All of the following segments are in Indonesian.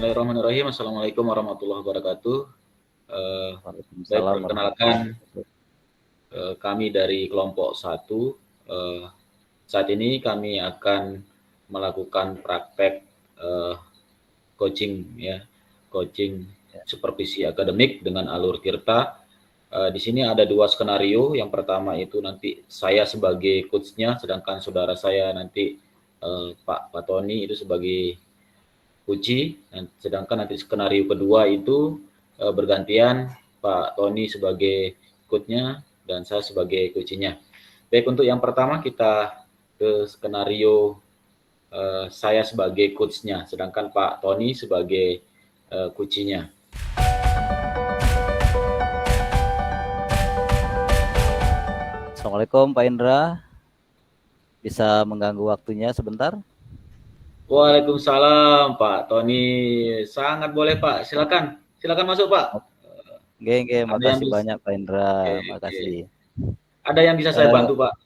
Bismillahirrahmanirrahim. Assalamualaikum warahmatullahi wabarakatuh. Baik, Waalaikumsalam perkenalkan warahmatullahi wabarakatuh. kami dari kelompok 1. Saat ini kami akan melakukan praktek coaching ya, coaching supervisi akademik dengan alur Tirta. Di sini ada 2 skenario. Yang pertama itu nanti saya sebagai coach-nya, sedangkan saudara saya nanti Pak Tony itu sebagai uji, sedangkan nanti skenario kedua itu bergantian Pak Tony sebagai coach-nya dan saya sebagai coach-nya. Baik, untuk yang pertama kita ke skenario saya sebagai coach-nya, sedangkan Pak Tony sebagai coach-nya. Assalamualaikum Pak Indra, bisa mengganggu waktunya sebentar? Waalaikumsalam Pak Tony, sangat boleh Pak, silakan masuk Pak. Makasih banyak Pak Indra, Oke. makasih. Ada yang bisa saya bantu Pak?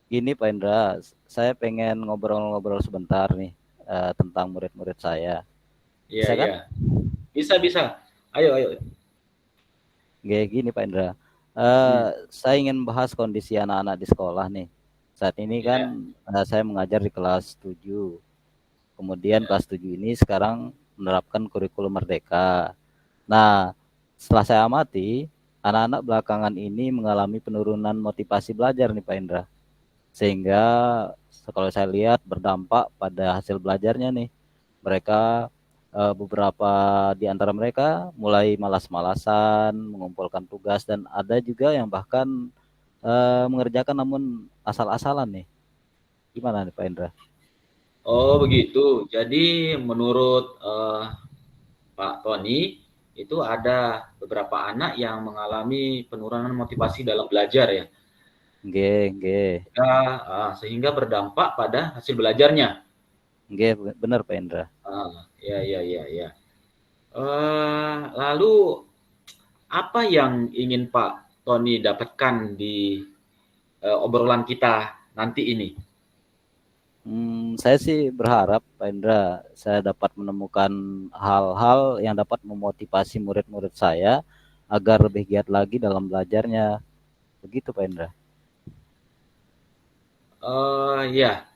Gini Pak Indra, saya pengen ngobrol-ngobrol sebentar nih tentang murid-murid saya. Iya, Bisa kan? iya. Bisa. Ayo. Gini Pak Indra, saya ingin bahas kondisi anak-anak di sekolah nih. Saat ini kan saya mengajar di kelas 7. Kemudian kelas 7 ini sekarang menerapkan kurikulum merdeka. Nah, setelah saya amati, anak-anak belakangan ini mengalami penurunan motivasi belajar nih Pak Indra. Sehingga kalau saya lihat berdampak pada hasil belajarnya nih. Mereka beberapa di antara mereka mulai malas-malasan, mengumpulkan tugas, dan ada juga yang bahkan mengerjakan namun asal-asalan nih. Gimana nih Pak Indra? Oh begitu. Jadi menurut Pak Tony itu ada beberapa anak yang mengalami penurunan motivasi dalam belajar ya. Nggih. Sehingga berdampak pada hasil belajarnya. Nggih, benar Pak Indra. Ya. Lalu apa yang ingin Pak Tony dapatkan di obrolan kita nanti ini? Saya sih berharap Pak Indra, saya dapat menemukan hal-hal yang dapat memotivasi murid-murid saya agar lebih giat lagi dalam belajarnya. Begitu Pak Indra. Ya,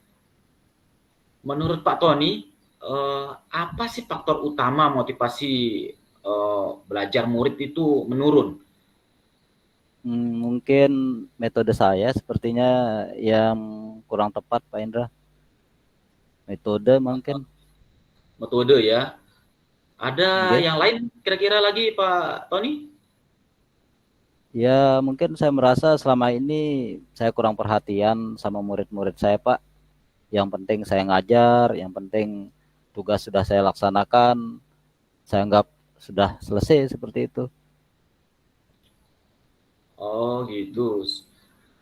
menurut Pak Tony, apa sih faktor utama motivasi belajar murid itu menurun? Mungkin metode saya sepertinya yang kurang tepat Pak Indra. Metode mungkin. Metode ya. Ada Nggih. yang lain kira-kira lagi Pak Tony? Ya mungkin saya merasa selama ini saya kurang perhatian sama murid-murid saya Pak. Yang penting saya ngajar, yang penting tugas sudah saya laksanakan, saya anggap sudah selesai seperti itu. Oh gitu. Ya.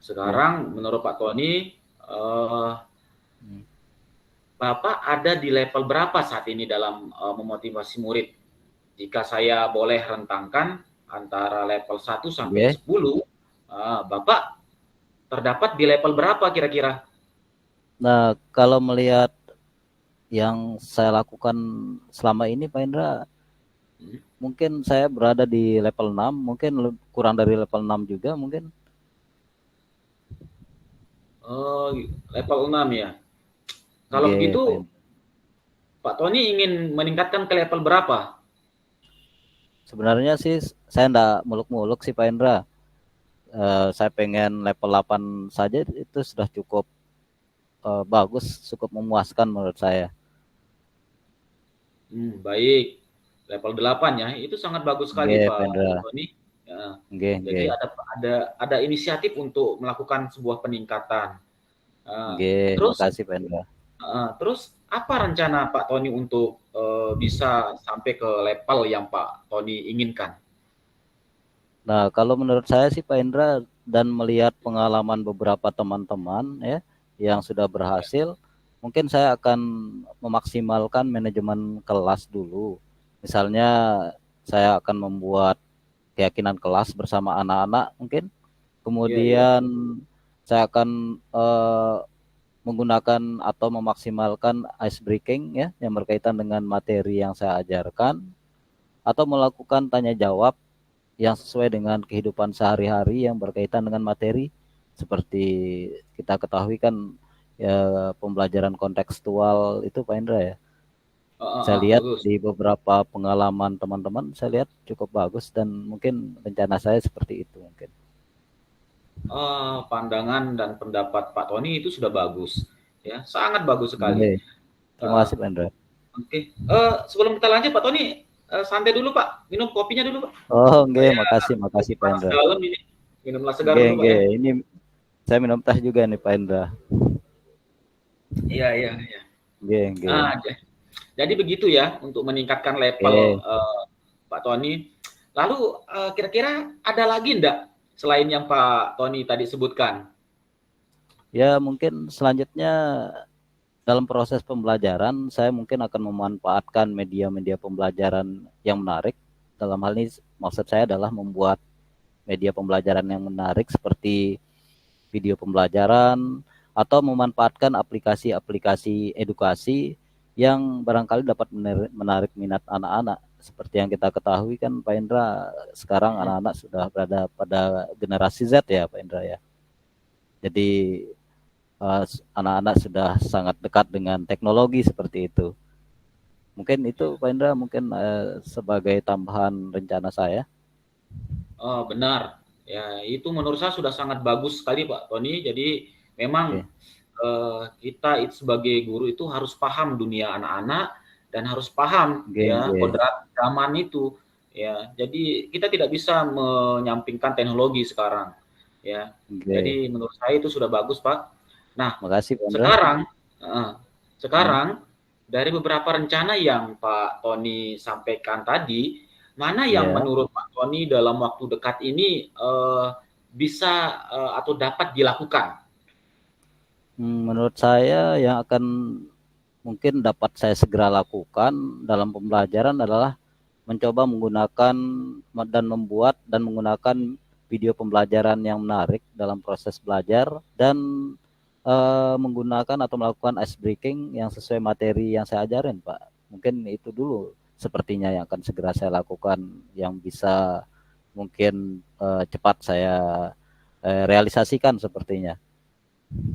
Sekarang menurut Pak Tony, Bapak ada di level berapa saat ini dalam memotivasi murid? Jika saya boleh rentangkan antara level 1 sampai Okay. 10, Bapak terdapat di level berapa kira-kira? Nah, kalau melihat yang saya lakukan selama ini Pak Indra, mungkin saya berada di level 6, mungkin kurang dari level 6 juga mungkin. Oh, level 6 ya. Kalau Okay, begitu Pak Tony ingin meningkatkan ke level berapa? sebenarnya sih saya enggak muluk-muluk sih Pak Indra. Saya pengen level 8 saja itu sudah cukup bagus, cukup memuaskan menurut saya. Baik. Level 8 ya. Itu sangat bagus sekali Okay, Pak Pak Indra. Tony. Ya. Jadi Okay. ada inisiatif untuk melakukan sebuah peningkatan. Okay, Terus makasih Pak Indra. terus apa rencana Pak Tony untuk bisa sampai ke level yang Pak Tony inginkan? Nah, kalau menurut saya sih Pak Indra, dan melihat pengalaman beberapa teman-teman ya yang sudah berhasil, mungkin saya akan memaksimalkan manajemen kelas dulu. Misalnya saya akan membuat keyakinan kelas bersama anak-anak mungkin. Iya. Kemudian saya akan menggunakan atau memaksimalkan ice breaking ya yang berkaitan dengan materi yang saya ajarkan, atau melakukan tanya jawab yang sesuai dengan kehidupan sehari-hari yang berkaitan dengan materi. Seperti kita ketahui kan ya, pembelajaran kontekstual itu Pak Indra ya. Saya lihat Bagus. di beberapa pengalaman teman-teman, saya lihat cukup bagus, dan mungkin rencana saya seperti itu mungkin. Pandangan dan pendapat Pak Tony itu sudah bagus, ya, sangat bagus sekali. Oke. Terima kasih Pak Indra. Oke. Sebelum kita lanjut Pak Tony, santai dulu Pak, minum kopinya dulu Pak. Oh, enggak, makasih Pak Indra. Dalam ini, minumlah segar dulu Pak ya. Ini saya minum teh juga nih Pak Indra. Iya. Jadi begitu ya untuk meningkatkan level Pak Tony. Lalu kira-kira ada lagi enggak selain yang Pak Tony tadi sebutkan? Ya mungkin selanjutnya dalam proses pembelajaran saya mungkin akan memanfaatkan media-media pembelajaran yang menarik. Dalam hal ini maksud saya adalah membuat media pembelajaran yang menarik seperti video pembelajaran, atau memanfaatkan aplikasi-aplikasi edukasi yang barangkali dapat menarik minat anak-anak. Seperti yang kita ketahui kan Pak Indra, sekarang anak-anak sudah berada pada generasi Z ya Pak Indra ya. Jadi anak-anak sudah sangat dekat dengan teknologi seperti itu. Mungkin itu Pak Indra, mungkin sebagai tambahan rencana saya. Oh benar, ya itu menurut saya sudah sangat bagus sekali Pak Tony. Jadi memang kita sebagai guru itu harus paham dunia anak-anak dan harus paham kodrat zaman itu. Ya, jadi kita tidak bisa menyampingkan teknologi sekarang. Ya, jadi menurut saya itu sudah bagus Pak. Nah, makasih, sekarang dari beberapa rencana yang Pak Tony sampaikan tadi, mana yang menurut Pak Tony dalam waktu dekat ini bisa atau dapat dilakukan? Menurut saya yang akan mungkin dapat saya segera lakukan dalam pembelajaran adalah mencoba menggunakan dan membuat dan menggunakan video pembelajaran yang menarik dalam proses belajar, dan menggunakan atau melakukan ice breaking yang sesuai materi yang saya ajarin Pak. Mungkin itu dulu sepertinya yang akan segera saya lakukan, yang bisa mungkin cepat saya realisasikan sepertinya.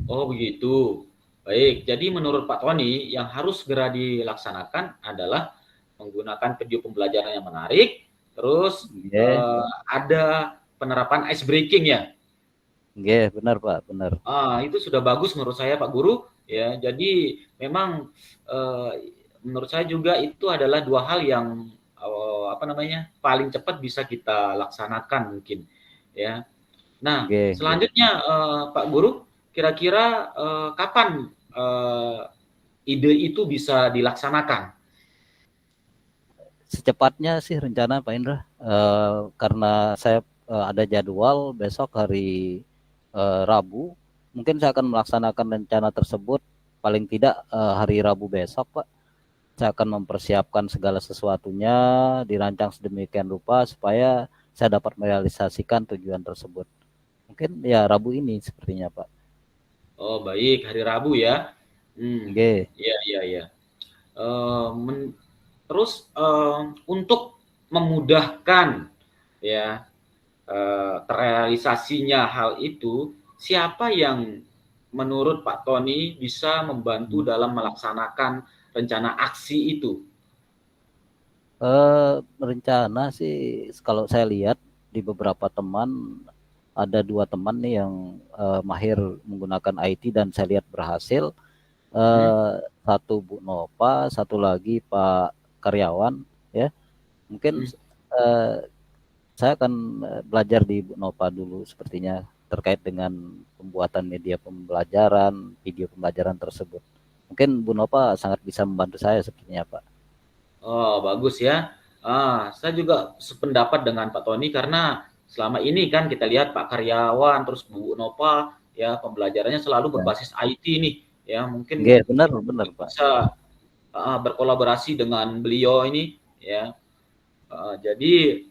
Oh begitu. Baik, jadi menurut Pak Tony yang harus segera dilaksanakan adalah menggunakan video pembelajaran yang menarik, terus ada penerapan ice breaking ya. Benar Pak, benar. Itu sudah bagus menurut saya Pak Guru ya. Jadi memang menurut saya juga itu adalah dua hal yang paling cepat bisa kita laksanakan mungkin ya. Nah, selanjutnya Pak Guru, kira-kira kapan ide itu bisa dilaksanakan? Secepatnya sih rencana Pak Indra, karena saya ada jadwal besok hari Rabu. Mungkin saya akan melaksanakan rencana tersebut paling tidak hari Rabu besok Pak. Saya akan mempersiapkan segala sesuatunya, dirancang sedemikian rupa supaya saya dapat merealisasikan tujuan tersebut. Mungkin ya Rabu ini sepertinya Pak. Oh baik, hari Rabu ya. Iya. Terus untuk memudahkan ya terrealisasinya hal itu, siapa yang menurut Pak Tony bisa membantu dalam melaksanakan rencana aksi itu? Rencana sih kalau saya lihat di beberapa teman, ada 2 teman nih yang mahir menggunakan IT dan saya lihat berhasil. Satu Bu Nova, satu lagi Pak Karyawan ya. Mungkin saya akan belajar di Bu Nova dulu sepertinya terkait dengan pembuatan media pembelajaran, video pembelajaran tersebut. Mungkin Bu Nova sangat bisa membantu saya sepertinya Pak. Oh bagus ya. Saya juga sependapat dengan Pak Tony, karena selama ini kan kita lihat Pak Karyawan terus Bu Nova ya pembelajarannya selalu berbasis IT nih ya. Mungkin benar Pak. Bisa berkolaborasi dengan beliau ini ya. Jadi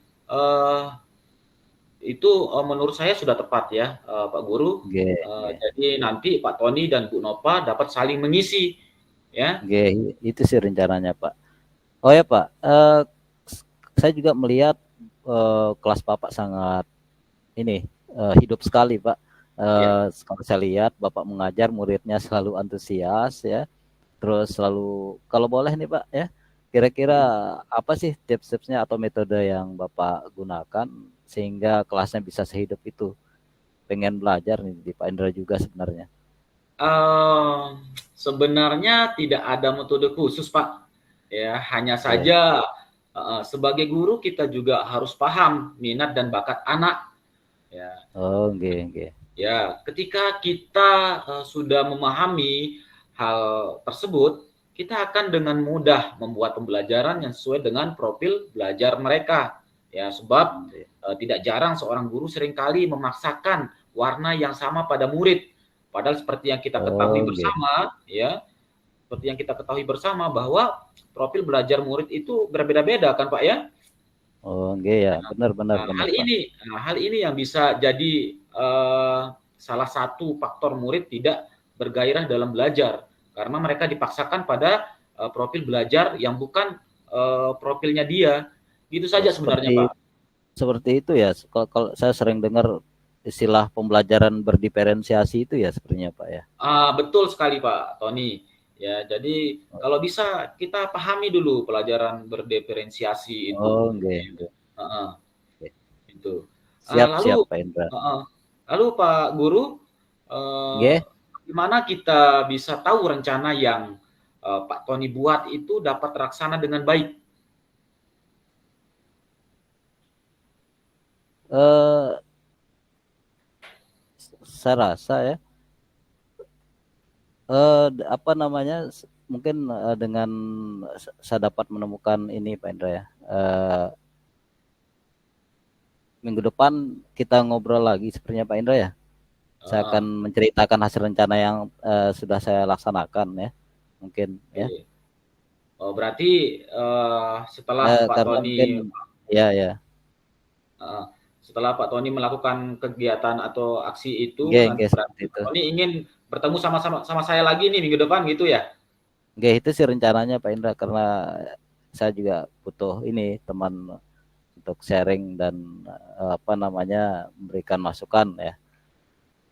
itu menurut saya sudah tepat ya, Pak Guru. Jadi nanti Pak Tony dan Bu Nova dapat saling mengisi, ya. Itu sih rencananya, Pak. Oh ya, Pak, saya juga melihat kelas Bapak sangat ini hidup sekali, Pak. Kalau saya lihat Bapak mengajar, muridnya selalu antusias ya. Terus selalu, kalau boleh nih Pak ya, kira-kira apa sih tips-tipsnya atau metode yang Bapak gunakan sehingga kelasnya bisa sehidup itu? Pengen belajar nih di Pak Indra juga sebenarnya. Sebenarnya tidak ada metode khusus Pak. Ya, hanya saja sebagai guru kita juga harus paham minat dan bakat anak. Ya. Ya, ketika kita sudah memahami hal tersebut, kita akan dengan mudah membuat pembelajaran yang sesuai dengan profil belajar mereka. Ya, sebab tidak jarang seorang guru seringkali memaksakan warna yang sama pada murid. Padahal seperti yang kita ketahui bersama, ya, seperti yang kita ketahui bersama bahwa profil belajar murid itu berbeda-beda kan Pak ya? Benar. Hal ini yang bisa jadi salah satu faktor murid tidak bergairah dalam belajar karena mereka dipaksakan pada profil belajar yang bukan profilnya dia. Gitu saja sebenarnya Pak. Seperti itu ya. Kalau saya sering dengar istilah pembelajaran berdiferensiasi itu ya sepertinya Pak ya. Betul sekali Pak Tony. Ya, jadi kalau bisa kita pahami dulu pelajaran berdiferensiasi itu. Itu. Siap Pak Indra. Lalu Pak Guru, gimana kita bisa tahu rencana yang Pak Tony buat itu dapat terlaksana dengan baik? Saya rasa ya, mungkin dengan saya dapat menemukan ini Pak Indra ya. Minggu depan kita ngobrol lagi sepertinya Pak Indra ya. Saya akan menceritakan hasil rencana yang sudah saya laksanakan ya. Mungkin ya. Oh, berarti setelah Pak Tony setelah Pak Tony melakukan kegiatan atau aksi itu, Pak Tony ingin bertemu sama saya lagi nih minggu depan gitu ya? Itu sih rencananya Pak Indra, karena saya juga butuh ini teman untuk sharing dan memberikan masukan ya.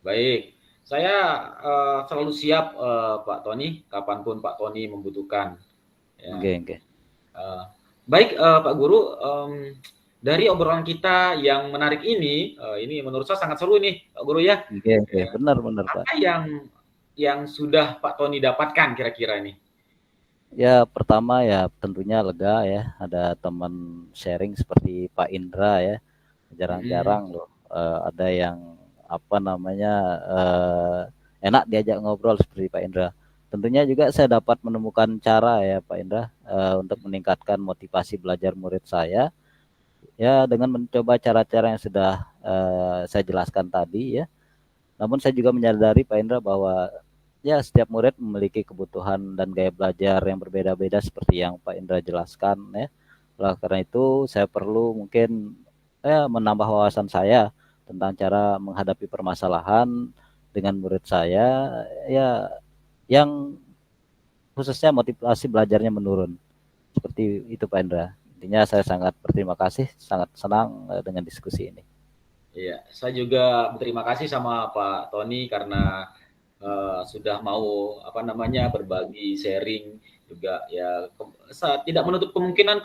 Baik, saya selalu siap Pak Tony, kapanpun Pak Tony membutuhkan. Ya. Baik Pak Guru, dari obrolan kita yang menarik ini menurut saya sangat seru nih Pak Guru ya. Benar Pak. Apa yang sudah Pak Tony dapatkan kira-kira ini? Ya pertama ya tentunya lega ya, ada teman sharing seperti Pak Indra ya. Jarang-jarang loh ada yang enak diajak ngobrol seperti Pak Indra. Tentunya juga saya dapat menemukan cara ya Pak Indra untuk meningkatkan motivasi belajar murid saya ya dengan mencoba cara-cara yang sudah saya jelaskan tadi ya. Namun saya juga menyadari Pak Indra bahwa ya setiap murid memiliki kebutuhan dan gaya belajar yang berbeda-beda seperti yang Pak Indra jelaskan ya. Oleh karena itu saya perlu mungkin menambah wawasan saya tentang cara menghadapi permasalahan dengan murid saya ya yang khususnya motivasi belajarnya menurun. Seperti itu Pak Indra. Intinya saya sangat berterima kasih, sangat senang dengan diskusi ini. Iya, saya juga berterima kasih sama Pak Tony karena sudah mau berbagi sharing juga ya. Saya tidak menutup kemungkinan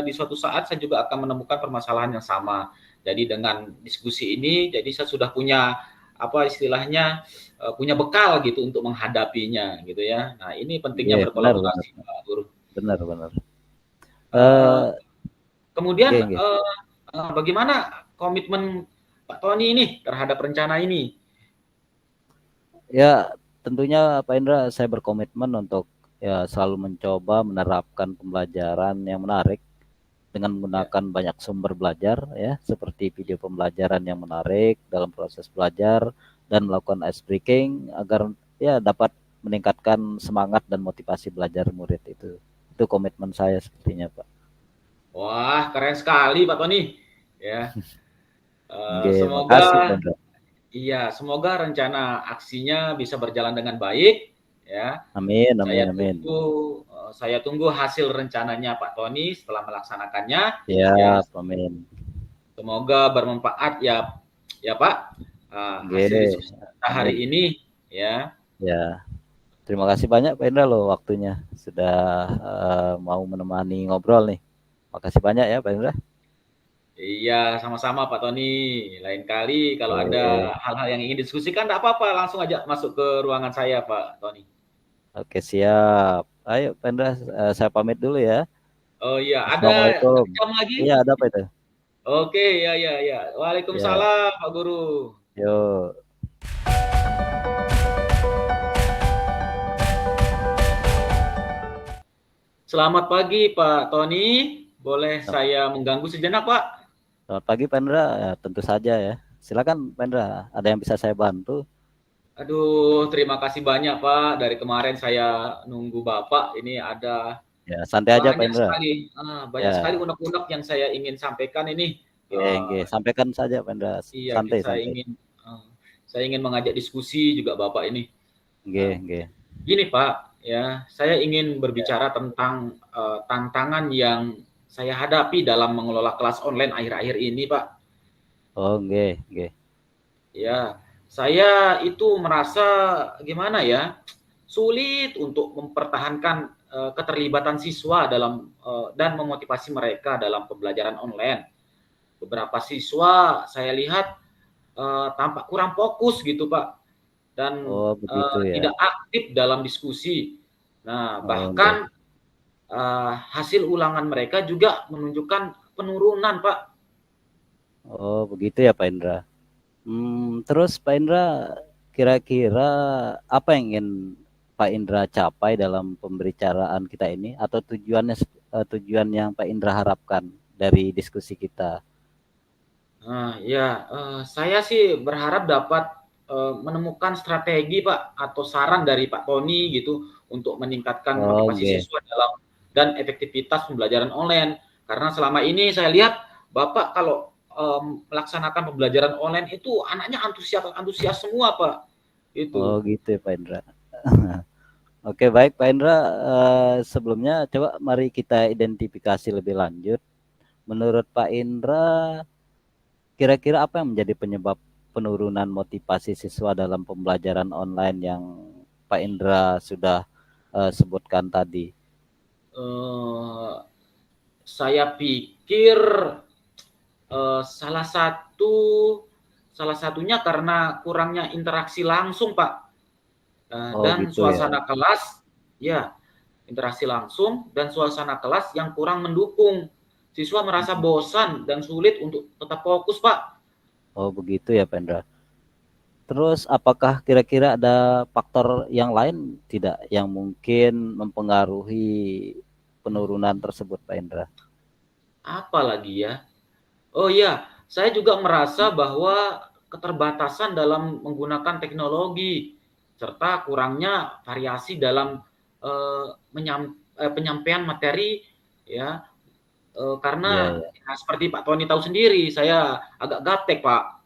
di suatu saat saya juga akan menemukan permasalahan yang sama. Jadi dengan diskusi ini, jadi saya sudah punya punya bekal gitu untuk menghadapinya gitu ya. Nah ini pentingnya berkolaborasi Pak Guru. Benar. Kemudian bagaimana komitmen Pak Tony ini terhadap rencana ini? Ya tentunya Pak Indra saya berkomitmen untuk ya selalu mencoba menerapkan pembelajaran yang menarik dengan menggunakan banyak sumber belajar ya seperti video pembelajaran yang menarik dalam proses belajar dan melakukan ice breaking agar ya dapat meningkatkan semangat dan motivasi belajar murid itu. Itu komitmen saya sepertinya Pak. Wah keren sekali Pak Tony ya. Oke, makasih Pak Semoga Indra. iya, semoga rencana aksinya bisa berjalan dengan baik ya. Amin, Saya amin, amin. tunggu saya tunggu hasil rencananya Pak Tony setelah melaksanakannya ya. Siap, amin. Semoga bermanfaat ya ya Pak. Hasil Oke, diskusi kita hari amin. ini ya. Ya, terima kasih banyak Pak Indra loh waktunya sudah mau menemani ngobrol nih. Makasih banyak ya Pak Indra. Iya, sama-sama Pak Tony. Lain kali kalau ada Oke, hal-hal yang ingin diskusikan, enggak apa-apa, langsung aja masuk ke ruangan saya Pak Tony. oke siap. Ayo Pak Indra, saya pamit dulu ya. Oh iya, ada Assalamualaikum. jam Iya, lagi? ada apa itu? Oke, ya ya ya. Ya, Waalaikumsalam Pak Guru. yuk. Selamat pagi Pak Tony. Boleh saya mengganggu sejenak Pak? Selamat pagi Pak Indra. Ya, tentu saja ya. Silakan Pak Indra. Ada yang bisa saya bantu? Aduh, terima kasih banyak Pak. Dari kemarin saya nunggu Bapak. Ini ada Ya, santai aja Pak Indra. banyak sekali Ya, unek-unek yang saya ingin sampaikan ini. oke. Sampaikan saja Pak Indra. Iya, Santai, saya santai. ingin saya ingin mengajak diskusi juga Bapak ini. Oke, Nah, oke. gini Pak, ya, saya ingin berbicara tentang tantangan yang saya hadapi dalam mengelola kelas online akhir-akhir ini, Pak. Oh, oke, oke. Ya, saya itu merasa gimana ya, sulit untuk mempertahankan keterlibatan siswa dalam dan memotivasi mereka dalam pembelajaran online. Beberapa siswa saya lihat tampak kurang fokus gitu, Pak, dan Oh, begitu ya. tidak aktif dalam diskusi. Nah, Oh, oke. bahkan hasil ulangan mereka juga menunjukkan penurunan, Pak. Oh, begitu ya Pak Indra. Terus Pak Indra, kira-kira apa yang ingin Pak Indra capai dalam pembicaraan kita ini atau tujuan yang Pak Indra harapkan dari diskusi kita? Nah, ya, saya sih berharap dapat menemukan strategi, Pak, atau saran dari Pak Tony gitu untuk meningkatkan Oh, motivasi oke. siswa dalam dan efektivitas pembelajaran online. Karena selama ini saya lihat Bapak kalau melaksanakan pembelajaran online itu anaknya antusias antusias semua, Pak. Oh, Itu. gitu ya Pak Indra. Oke, baik Pak Indra. Sebelumnya coba mari kita identifikasi lebih lanjut. Menurut Pak Indra, kira-kira apa yang menjadi penyebab penurunan motivasi siswa dalam pembelajaran online yang Pak Indra sudah sebutkan tadi? Eh, saya pikir salah satunya karena kurangnya interaksi langsung, Pak. Oh, Dan gitu ya. suasana kelas, ya, interaksi langsung dan suasana kelas yang kurang mendukung. Siswa merasa bosan dan sulit untuk tetap fokus, Pak. Oh, begitu ya, Pak Indra. Terus apakah kira-kira ada faktor yang lain tidak yang mungkin mempengaruhi penurunan tersebut, Pak Indra? Apa lagi ya? Oh iya, saya juga merasa bahwa keterbatasan dalam menggunakan teknologi serta kurangnya variasi dalam penyampaian materi ya Iya, karena ya. ya, seperti Pak Tony tahu sendiri saya agak gaptek Pak.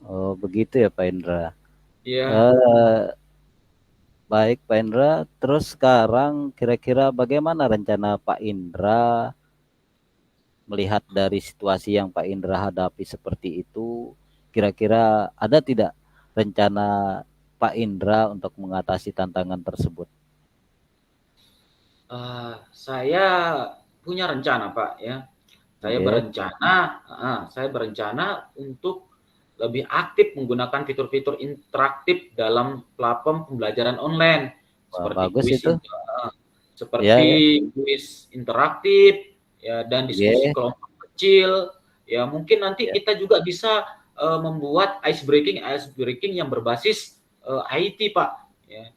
Oh, begitu ya, Pak Indra. Iya. Eh, Baik, Pak Indra. Terus sekarang kira-kira bagaimana rencana Pak Indra melihat dari situasi yang Pak Indra hadapi seperti itu? Kira-kira ada tidak rencana Pak Indra untuk mengatasi tantangan tersebut? Saya punya rencana Pak ya. Oke, Saya berencana untuk lebih aktif menggunakan fitur-fitur interaktif dalam platform pembelajaran online wah seperti bagus itu. Ya, seperti ya. kuis interaktif ya dan diskusi Oke, kelompok kecil. Ya mungkin nanti ya. kita juga bisa membuat ice breaking yang berbasis IT Pak. Ya,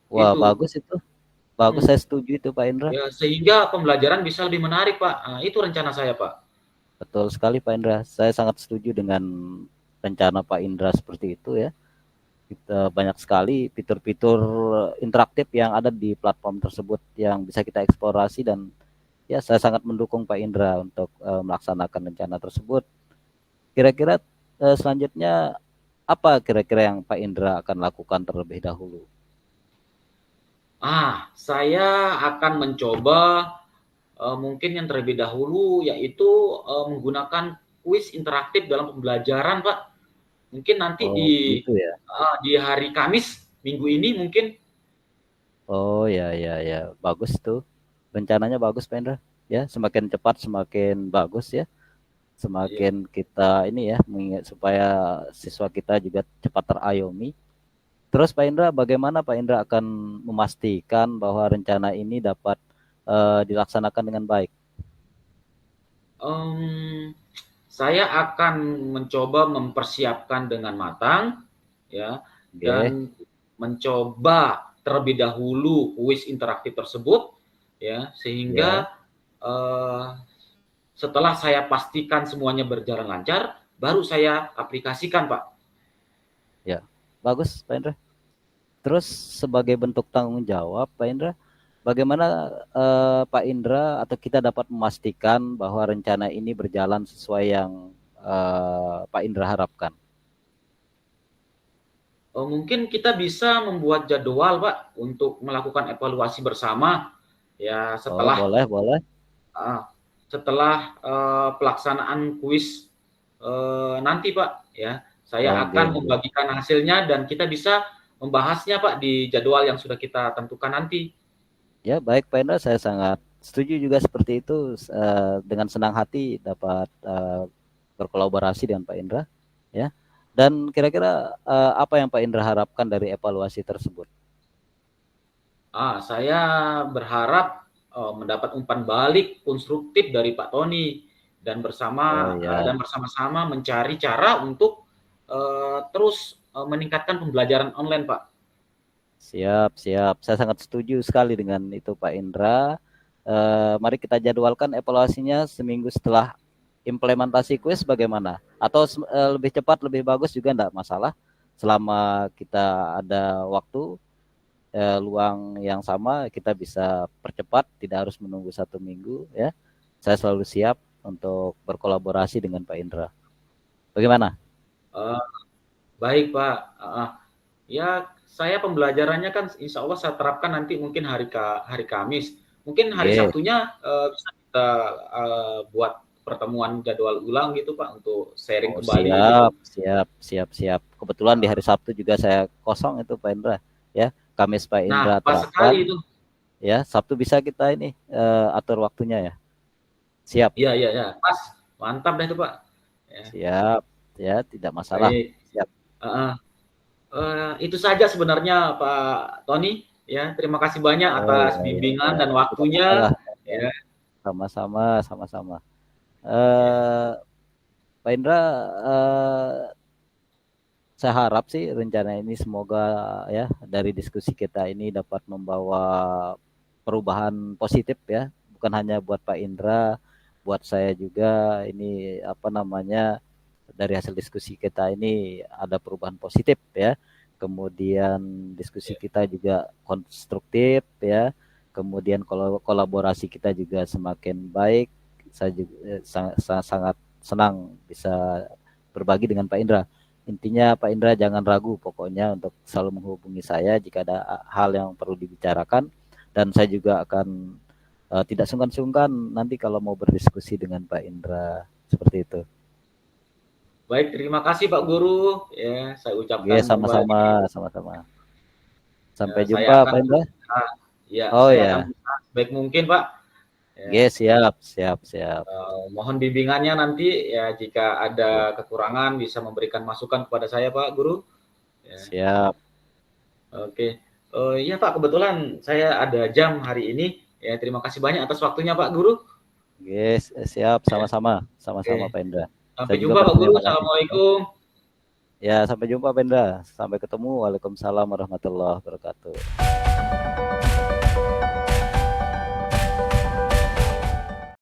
Wah itu. bagus itu. Bagus, Hmm. saya setuju itu Pak Indra. Ya, sehingga pembelajaran bisa lebih menarik Pak. Nah, itu rencana saya Pak. Betul sekali Pak Indra. Saya sangat setuju dengan rencana Pak Indra seperti itu ya. Kita banyak sekali fitur-fitur interaktif yang ada di platform tersebut yang bisa kita eksplorasi dan ya saya sangat mendukung Pak Indra untuk melaksanakan rencana tersebut. Kira-kira selanjutnya apa kira-kira yang Pak Indra akan lakukan terlebih dahulu? Saya akan mencoba mungkin yang terlebih dahulu yaitu menggunakan kuis interaktif dalam pembelajaran, Pak. Mungkin nanti Oh, gitu ya. di hari Kamis minggu ini mungkin. Oh ya ya ya, bagus tuh. Rencananya bagus Pak Indra. Ya, semakin cepat semakin bagus ya. Iya. Semakin kita ini ya mengingat supaya siswa kita juga cepat terayomi. Terus Pak Indra, bagaimana Pak Indra akan memastikan bahwa rencana ini dapat dilaksanakan dengan baik? Em, saya akan mencoba mempersiapkan dengan matang, ya, Oke, dan mencoba terlebih dahulu kuis interaktif tersebut, ya, ya, sehingga eh, setelah saya pastikan semuanya berjalan lancar, baru saya aplikasikan, Pak. ya. Bagus Pak Indra. Terus sebagai bentuk tanggung jawab Pak Indra, bagaimana Pak Indra atau kita dapat memastikan bahwa rencana ini berjalan sesuai yang Pak Indra harapkan? Mungkin kita bisa membuat jadwal, Pak, untuk melakukan evaluasi bersama, ya, Oh, boleh, boleh. uh, setelah pelaksanaan kuis nanti, Pak, ya. Saya Oke, akan oke. membagikan hasilnya dan kita bisa membahasnya, Pak, di jadwal yang sudah kita tentukan nanti. Ya, baik Pak Indra, saya sangat setuju juga seperti itu. Dengan senang hati dapat berkolaborasi dengan Pak Indra, ya. Dan kira-kira apa yang Pak Indra harapkan dari evaluasi tersebut? Saya berharap mendapat umpan balik konstruktif dari Pak Tony Oh ya, dan bersama-sama mencari cara untuk terus meningkatkan pembelajaran online, Pak. siap, siap. Saya sangat setuju sekali dengan itu Pak Indra. Mari kita jadwalkan evaluasinya seminggu setelah implementasi kuis bagaimana? Atau lebih cepat, lebih bagus juga enggak masalah. Selama kita ada waktu luang yang sama, kita bisa percepat, tidak harus menunggu 1 minggu ya. Saya selalu siap untuk berkolaborasi dengan Pak Indra. Bagaimana? Uh, Baik, Pak. Ya, saya pembelajarannya kan insya Allah saya terapkan nanti mungkin hari Kamis. Mungkin hari Oke. Sabtunya bisa kita buat pertemuan jadwal ulang gitu, Pak, untuk sharing Oh kembali gitu. siap, siap, siap, siap. Kebetulan di Uh, hari Sabtu juga saya kosong itu Pak Indra. Ya, Kamis Pak Nah, Indra pas sekali terapkan. itu. Ya, Sabtu bisa kita ini atur waktunya ya. Siap, Iya, iya, iya, pas. Mantap deh itu, Pak. Ya, siap. Ya, tidak masalah. baik. Siap. Uh, itu saja sebenarnya Pak Tony. Ya, terima kasih banyak Oh atas ya, ya, ya. bimbingan dan Tidak masalah. waktunya. Ya, Ya, sama-sama, sama-sama. ya. Eh, Pak Indra, eh, saya harap sih rencana ini semoga ya dari diskusi kita ini dapat membawa perubahan positif ya, bukan hanya buat Pak Indra, buat saya juga ini apa namanya dari hasil diskusi kita ini ada perubahan positif ya. Kemudian diskusi kita juga konstruktif ya. Kemudian kolaborasi kita juga semakin baik. Saya juga sangat senang bisa berbagi dengan Pak Indra. Intinya Pak Indra jangan ragu pokoknya untuk selalu menghubungi saya jika ada hal yang perlu dibicarakan, dan saya juga akan tidak sungkan-sungkan nanti kalau mau berdiskusi dengan Pak Indra seperti itu. Baik, terima kasih Pak Guru. Ya, saya Oke, ucapkan sama-sama, kembali. sama-sama. Sampai Saya jumpa akan Pak Indra. berusaha, ya, Oh saya akan ya, berusaha sebaik mungkin, Pak. Ya, oke, siap, siap, siap, mohon bimbingannya nanti ya jika ada kekurangan bisa memberikan masukan kepada saya, Pak Guru. Ya, siap. oke. Iya Pak, kebetulan saya ada jam hari ini. Ya, terima kasih banyak atas waktunya Pak Guru. Oke, siap, Ya, sama-sama, oke. sama-sama Pak Indra. Sampai Saya juga jumpa Pak Guru. berterima kasih juga. Assalamualaikum. Ya, sampai jumpa Pak Indra. Sampai ketemu. Waalaikumsalam warahmatullahi wabarakatuh.